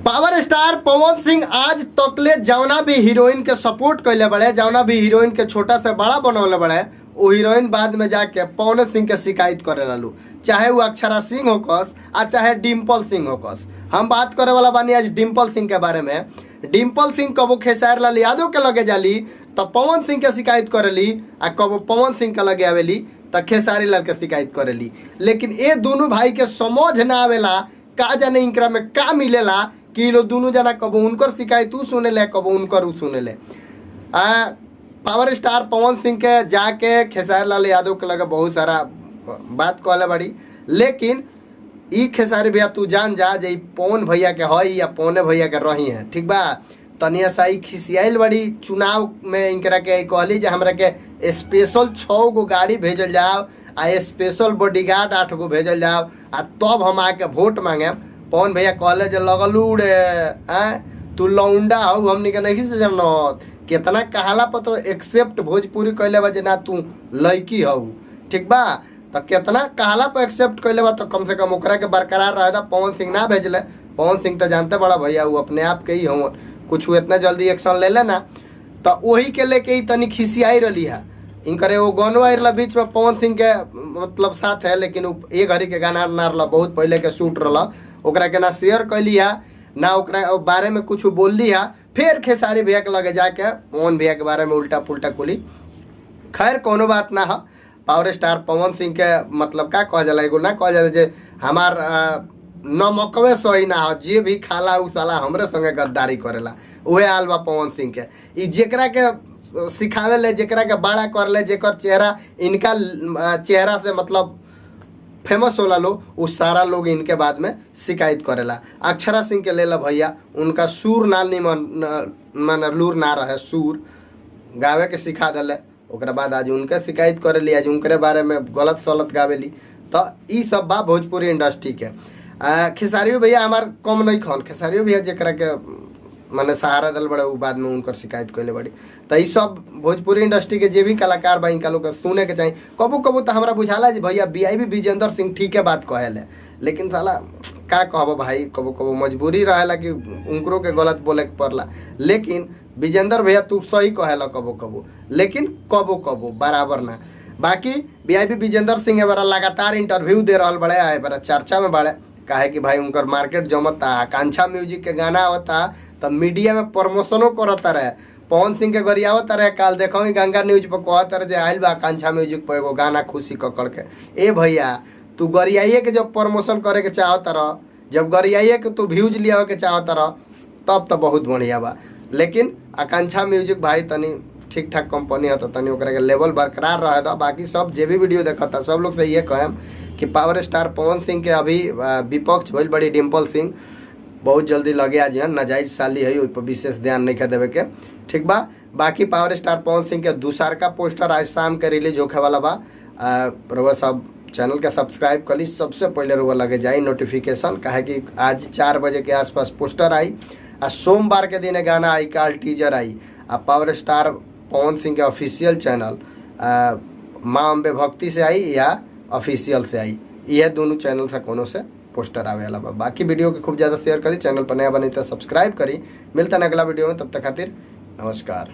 Power star Pawan Singh आज तकले जौना भी हीरोइन के सपोर्ट कैले बड़े, जौना भी हीरोइन के छोटा से बड़ा बनौले बड़े, वो हीरोइन बाद में जाके पवन सिंह के शिकायत करे लालू, चाहे वो अक्षरा सिंह होकस आ चाहे डिम्पल सिंह होकस। हम बात करे वाला बानी आज डिम्पल सिंह के बारे में। डिम्पल सिंह कबो खेसारी लाल यादव के लगे जाली तो पवन सिंह के शिकायत करेली, आ कबो पवन सिंह के लगे आवेली तो खेसारी लाल के शिकायत करेली। लेकिन ये दोनों भाई के समझ ना आवेला, का जाने इनकरा में का मिलेला कि लोग दोनों जना कबो उनकर शिकायत ऊ सुने ले, कबो उनकर ऊ सुने ले। पावर स्टार पवन सिंह के जाके खेसारी लाल यादव के लगे बहुत सारा बात कहले बड़ी, लेकिन ई खेसारी भैया तू जान जा जे पवन भैया के हई या पवने भैया के रही है, ठीक बा। तनिया सा ई खिसियाइल बड़ी चुनाव में इनकरा के कहली जे हमरा के स्पेशल 6 गो गाड़ी भेजल जाओ आ स्पेशल बॉडीगार्ड 8 गो भेजल जाओ आ तब हम आके वोट मांगे। पवन भैया कहले जे लगलू रे तू लौंडा हऊ, हमनी के नहीं से जानत, कितना कहाला पर तो एक्सेप्ट भोजपुरी कहले बा जे ना तू लड़की हऊ, ठीक बा। तो कितना कहाला पर एक्सेप्ट कैले बा तो कम से कम ओकरा के बरकरार रहे था। पवन सिंह ना भेजले, पवन सिंह तो जानते बड़ा भैया वो अपने आप के ही हो, कुछ इतना जल्दी एक्शन ले लेना तो वही के लेके ही तनी खिसियाई रही है। इनकरे वो गनवा रहा बीच में पवन सिंह के मतलब साथ है, लेकिन एक घड़ी के गाना ना रहा, बहुत पहले के शूट रहा, ओकरा के ना शेयर कैली है ना ओकरा बारे में कुछ बोलली है। फिर खेसारी भैया के लगे जाके पवन भैया के बारे में उल्टा पुल्टा कुली। खैर कोनो बात ना है। पावर स्टार पवन सिंह के मतलब का कह जाला, एगो ना कह जाला जे हमार नमकवे सही ना हो, जे भी खाला उ साला हमरे संगे गद्दारी करेला, उहे हाल बा पवन सिंह के। ई जेकरा के सिखावे ले, जेकरा के बड़ा कर ले, जेकर चेहरा इनका चेहरा से मतलब फेमस होला लो, उस सारा लोग इनके बाद में शिकायत करेला। अक्षरा सिंह के लेला भैया, उनका सुर ना निमन लूर ना रहे, सुर गावे के सिखा दिले, ओकरा बाद आज उनके शिकायत करेली, आज उनके बारे में गलत सलत गावेली। तो ई सब बा भोजपुरी इंडस्ट्री के। खेसारियो भैया हमार कम नहीं खन, खेसारियो भैया जेकरा के माने सहारा दल बड़े, वो बाद में उनकर शिकायत कैले बड़ी। तो ई सब भोजपुरी इंडस्ट्री के जे भी कलाकार बा इनका लोग सुने के चाहिए। कबू कबू तो हमरा बुझाला जी भैया वीआईपी विजेंद्र सिंह ठीक है बात कहेले, लेकिन साला का कहबो भाई, कबू कबू मजबूरी रहेला कि उनको के गलत बोले के पड़ला। लेकिन विजेंद्र भैया तू सही कहेला कबू कबू, लेकिन कबू कबू बराबर ना। बाकी वीआईपी विजेंद्र सिंह ए बार लगातार इंटरव्यू दे रहा बड़े, ए बार चर्चा में बड़े, काहे कि भाई उनकर मार्केट जमता, आकांक्षा म्यूजिक के गाना आवता तो मीडिया में प्रमोशनों करता रहे। पवन सिंह के गरियावत रहे, काल देखो गंगा न्यूज पर कहता रहे आयल बा आकांक्षा म्यूजिक पर एगो गाना खुशी ककड़ के। ए भैया तू गरियाइए के जब प्रमोशन करे के चाहता रह, जब गरियाइए के तू व्यूज लिया के चाहता रह, तब तो बहुत बढ़िया बा। लेकिन आकांक्षा म्यूजिक भाई तनी ठीक ठाक कंपनी है, तो तनी ओकरा के लेवल बरकरार रहे दो। बाकी सब जे भी वीडियो देखता सब लोग से ये कहें कि पावर स्टार पवन सिंह के अभी विपक्ष भइल बड़ी डिम्पल सिंह, बहुत जल्दी लगे आज है, नाजायज साली है, ओहि पर विशेष ध्यान नहीं के देवे के, ठीक बा। बाकी पावर स्टार पवन सिंह के दूसर का पोस्टर आज शाम के रिलीज होखे वाला बा। रउआ सब चैनल के सब्सक्राइब करी, सबसे पहले रउआ लगे जाई नोटिफिकेशन, काहे कि आज 4 बजे के आसपास पोस्टर आई, आ सोमवार के दिन गाना आई, काल टीजर आई। आ पावर स्टार पवन सिंह के ऑफिशियल चैनल माँ अम्बे भक्ति से आई या ऑफिशियल से आई, यह दोनों चैनल से कोनो से पोस्टर आवे वाला बा। बाकी वीडियो के खूब ज़्यादा शेयर करी, चैनल पर नया बनी तो सब्सक्राइब करी। मिलता है अगला वीडियो में, तब तक खातिर नमस्कार।